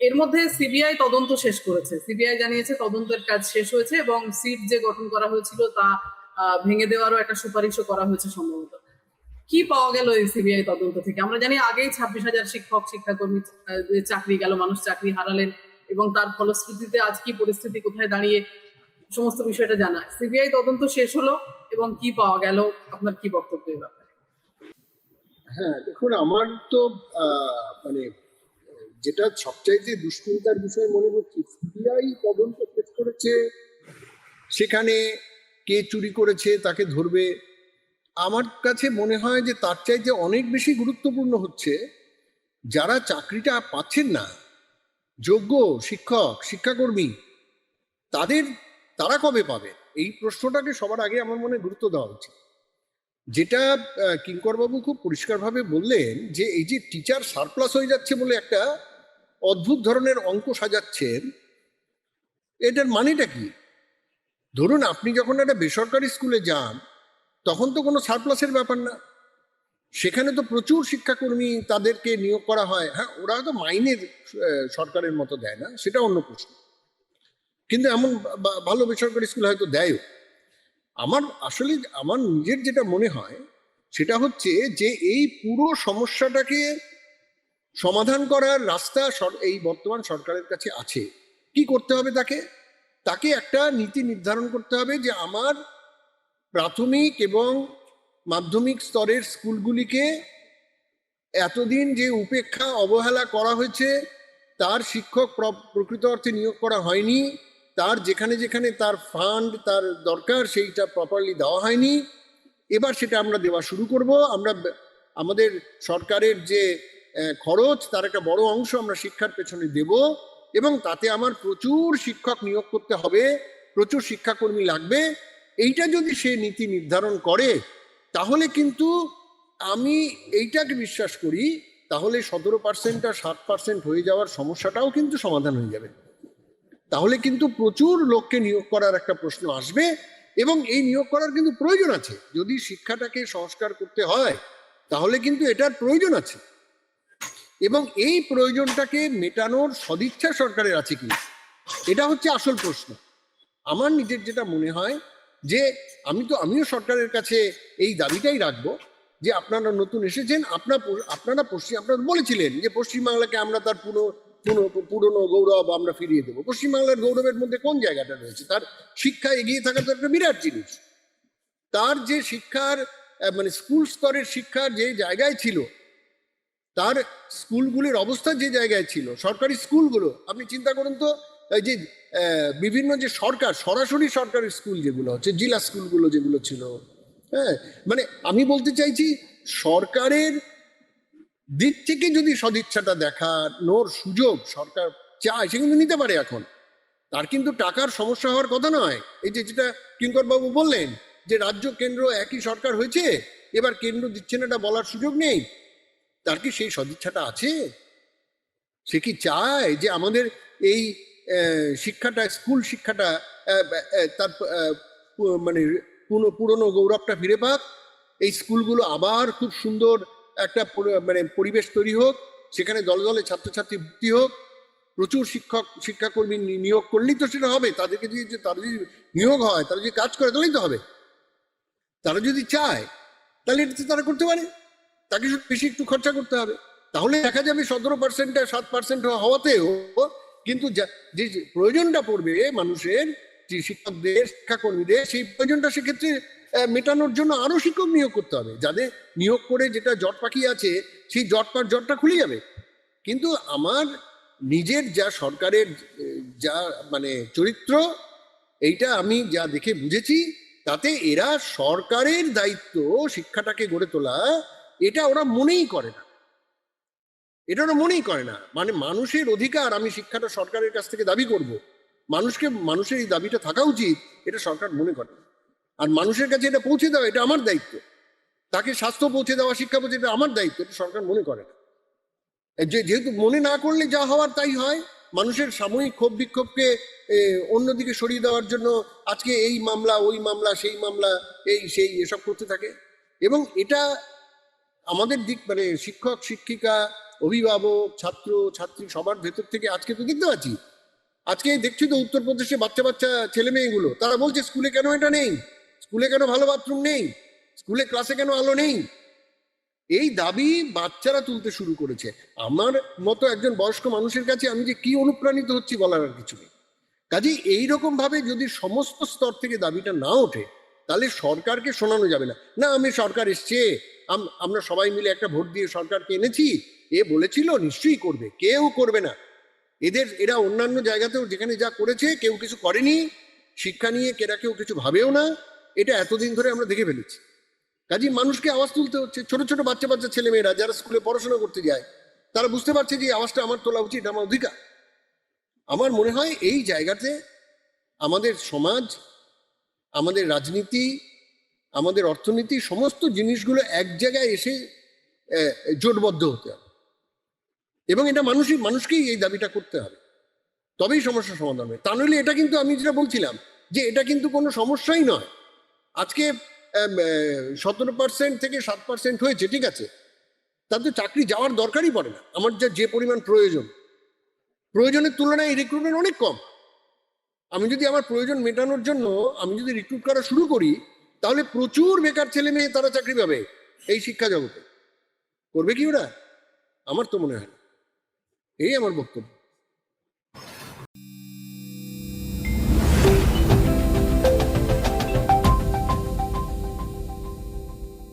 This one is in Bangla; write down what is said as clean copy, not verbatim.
এর মধ্যে সিবিআই তদন্ত শেষ করেছে, সিবিআই জানিয়েছে তদন্তের কাজ শেষ হয়েছে এবং সিট যে গঠন করা হয়েছিল তা ভেঙে দেওয়ারও একটা সুপারিশও করা হয়েছে সম্ভবত। কি পাওয়া গেল এই সিবিআই তদন্ত থেকে? আমরা জানি আগেই 26,000 শিক্ষক শিক্ষাকর্মী চাকরি গেল, মানুষ চাকরি হারালেন এবং তার ফলশ্রুতিতে আজ কি পরিস্থিতি, কোথায় দাঁড়িয়ে, সমস্ত বিষয়টা জানা। সিবিআই তদন্ত শেষ হলো এবং কি পাওয়া গেল, আপনার কি বক্তব্য এই ব্যাপারে? হ্যাঁ, দেখুন, আমার তো মানে যেটা সবচাইতে দুশ্চিন্তার বিষয় মনে হচ্ছে, সিবিআই তদন্ত শেষ করেছে, সেখানে কে চুরি করেছে তাকে ধরবে। আমার কাছে মনে হয় যে তার চাইতে অনেক বেশি গুরুত্বপূর্ণ হচ্ছে যারা চাকরিটা পাচ্ছেন না, যোগ্য শিক্ষক শিক্ষাকর্মী, তারা কবে পাবে, এই প্রশ্নটাকে সবার আগে আমার মনে গুরুত্ব দেওয়া উচিত। যেটা কিঙ্করবাবু খুব পরিষ্কারভাবে বললেন যে এই যে টিচার সারপ্লাস হয়ে যাচ্ছে বলে একটা অদ্ভুত ধরনের অঙ্ক সাজাচ্ছেন, এটার মানেটা কি? ধরুন, আপনি যখন একটা বেসরকারি স্কুলে যান তখন তো কোনো সারপ্লাসের ব্যাপার না, সেখানে তো প্রচুর শিক্ষাকর্মী, তাদেরকে নিয়োগ করা হয়। হ্যাঁ, ওরা হয়তো মাইনের সরকারের মতো দেয় না, সেটা অন্য প্রশ্ন, কিন্তু এমন ভালো বেসরকারি স্কুল হয়তো দেয়ও। আমার নিজের যেটা মনে হয় সেটা হচ্ছে যে এই পুরো সমস্যাটাকে সমাধান করার রাস্তা এই বর্তমান সরকারের কাছে আছে। কি করতে হবে? তাকে একটা নীতি নির্ধারণ করতে হবে যে আমার প্রাথমিক এবং মাধ্যমিক স্তরের স্কুলগুলিকে এতদিন যে উপেক্ষা অবহেলা করা হয়েছে, তার শিক্ষক প্রকৃত অর্থে নিয়োগ করা হয়নি, তার যেখানে যেখানে তার ফান্ড তার দরকার সেইটা প্রপারলি দেওয়া হয়নি, এবার সেটা আমরা দেওয়া শুরু করব। আমাদের সরকারের যে খরচ তার একটা বড় অংশ আমরা শিক্ষার পেছনে দেব এবং তাতে আমার প্রচুর শিক্ষক নিয়োগ করতে হবে, প্রচুর শিক্ষাকর্মী লাগবে। এইটা যদি সে নীতি নির্ধারণ করে তাহলে কিন্তু আমি এইটাকে বিশ্বাস করি, তাহলে 17% আর 7% হয়ে যাওয়ার সমস্যাটাও কিন্তু সমাধান হয়ে যাবে। তাহলে কিন্তু প্রচুর লোককে নিয়োগ করার একটা প্রশ্ন আসবে এবং এই নিয়োগ করার কিন্তু প্রয়োজন আছে। যদি শিক্ষাটাকে সংস্কার করতে হয় তাহলে কিন্তু এটার প্রয়োজন আছে এবং এই প্রয়োজনটাকে মেটানোর সদিচ্ছা সরকারের আছে কি, এটা হচ্ছে আসল প্রশ্ন। আমার নিজের যেটা মনে হয় যে আমিও সরকারের কাছে এই দাবিটাই রাখবো যে আপনারা নতুন এসেছেন, আপনারা বলেছিলেন যে পশ্চিমবাংলাকে আমরা তার পুরনো গৌরব আমরা ফিরিয়ে দেবো। পশ্চিমবাংলার গৌরবের মধ্যে কোন জায়গাটা রয়েছে? তার শিক্ষা এগিয়ে থাকা তো একটা বিরাট জিনিস। তার যে শিক্ষার মানে স্কুল স্তরের শিক্ষার যে জায়গায় ছিল, তার স্কুলগুলির অবস্থা যে জায়গায় ছিল, সরকারি স্কুলগুলো আপনি চিন্তা করুন তো, এই যে বিভিন্ন যে সরাসরি সরকারি স্কুল যেগুলো হচ্ছে, জেলা স্কুলগুলো যেগুলো ছিল, হ্যাঁ, মানে আমি বলতে চাইছি সরকারের দিক থেকে যদি সদিচ্ছাটা দেখানোর সুযোগ সরকার চায়, সে কিন্তু নিতে পারে। এখন তার কিন্তু টাকার সমস্যা হওয়ার কথা নয়। এই যেটা কিঙ্কর বাবু বললেন যে রাজ্য কেন্দ্র একই সরকার হয়েছে, এবার কেন্দ্র দিচ্ছে না, এটা বলার সুযোগ নেই। তার কি সেই সদিচ্ছাটা আছে? সে কি চায় যে আমাদের এই শিক্ষাটা, স্কুল শিক্ষাটা তার মানে পুরনো গৌরবটা ফিরে পাক, এই স্কুলগুলো আবার খুব সুন্দর একটা মানে পরিবেশ তৈরি হোক, সেখানে দলে দলে ছাত্রছাত্রী ভর্তি হোক, প্রচুর শিক্ষাকর্মী নিয়োগ করলেই তো সেটা হবে। তাদেরকে তারা যদি নিয়োগ হয়, তারা যদি কাজ করে তাহলেই তো হবে। তারা যদি চায় তাহলে এটা তারা করতে পারে, তাকে বেশি একটু খরচা করতে হবে, তাহলে দেখা যাবে 17% আর 7% হওয়াতেও কিন্তু যে প্রয়োজনটা পড়বে মানুষের, যে শিক্ষকদের শিক্ষাকর্মীদের, সেই প্রয়োজনটা সেক্ষেত্রে মেটানোর জন্য আরো শিক্ষক নিয়োগ করতে হবে। যাদের নিয়োগ করে যেটা জট পাখি আছে, সেই জটটা খুলে যাবে। কিন্তু আমার নিজের যা সরকারের যা মানে চরিত্র, এইটা আমি যা দেখে বুঝেছি, তাতে এরা সরকারের দায়িত্ব শিক্ষাটাকে গড়ে তোলা, এটা ওরা মনেই করে না। মানে মানুষের অধিকার আমি শিক্ষাটা সরকারের কাছ থেকে দাবি করব, মানুষের এই দাবিটা থাকা উচিত, এটা সরকার মনে করে। আর মানুষের কাছে এটা পৌঁছে দেওয়া এটা আমার দায়িত্ব, তাকে স্বাস্থ্য পৌঁছে দেওয়া, শিক্ষা পৌঁছে দেওয়া আমার দায়িত্ব, এটা সরকার মনে করে না। যেহেতু মনে না করলে যা হওয়ার তাই হয়, মানুষের সাময়িক ক্ষোভ বিক্ষোভকে অন্যদিকে সরিয়ে দেওয়ার জন্য আজকে এই মামলা, ওই মামলা, সেই মামলা, সেই এসব করতে থাকে। এবং এটা আমাদের দিক মানে শিক্ষক শিক্ষিকা অভিভাবক, ছাত্র ছাত্রী সবার ভেতর থেকে আজকে তো দেখতে পাচ্ছি, আজকে দেখছি তো উত্তরপ্রদেশে বাচ্চা বাচ্চা ছেলে মেয়েগুলো তারা বলছে স্কুলে কেন এটা নেই, স্কুলে কেন ভালো বাথরুম নেই, স্কুলে ক্লাসে কেন আলো নেই। এই দাবি বাচ্চারা তুলতে শুরু করেছে। আমার মতো একজন বয়স্ক মানুষের কাছে আমি যে কি অনুপ্রাণিত হচ্ছি বলার আর কিছু নেই। কাজেই এইরকম ভাবে যদি সমস্ত স্তর থেকে দাবিটা না ওঠে, তাহলে সরকারকে শোনানো যাবে না, না আমি সরকার এসছে, আমরা সবাই মিলে একটা ভোট দিয়ে সরকারকে এনেছি, এ বলেছিল নিশ্চয়ই করবে। কেউ করবে না। এরা অন্যান্য জায়গাতেও যেখানে যা করেছে কেউ কিছু করেনি, শিক্ষা নিয়ে কেউ কিছু ভাবেও না, এটা এতদিন ধরে আমরা দেখে ফেলেছি। কাজে মানুষকে আওয়াজ তুলতে হচ্ছে। ছোট ছোট বাচ্চা বাচ্চা ছেলেমেয়েরা যারা স্কুলে পড়াশোনা করতে যায়, তারা বুঝতে পারছে যে এই আওয়াজটা আমার তোলা উচিত, আমার অধিকার। আমার মনে হয় এই জায়গাতে আমাদের সমাজ, আমাদের রাজনীতি, আমাদের অর্থনীতি, সমস্ত জিনিসগুলো এক জায়গায় এসে জোটবদ্ধ হতে হবে, এবং এটা মানুষকেই এই দাবিটা করতে হবে, তবেই সমস্যার সমাধান হবে। তা নইলে এটা কিন্তু আমি যেটা বলছিলাম যে এটা কিন্তু কোনো সমস্যাই নয়। আজকে 17% থেকে 7% হয়েছে, ঠিক আছে, তাতে চাকরি যাওয়ার দরকারই পড়ে না। আমার যে পরিমাণ প্রয়োজনের তুলনায় রিক্রুটমেন্ট অনেক কম। আমি যদি আমার প্রয়োজন মেটানোর জন্য আমি যদি রিক্রুট করা শুরু করি, তাহলে প্রচুর বেকার ছেলে মেয়ে তারা চাকরি পাবে এই শিক্ষা জগতে। করবে কি ওরা? আমার তো মনে হয় না। এই আমার বক্তব্য।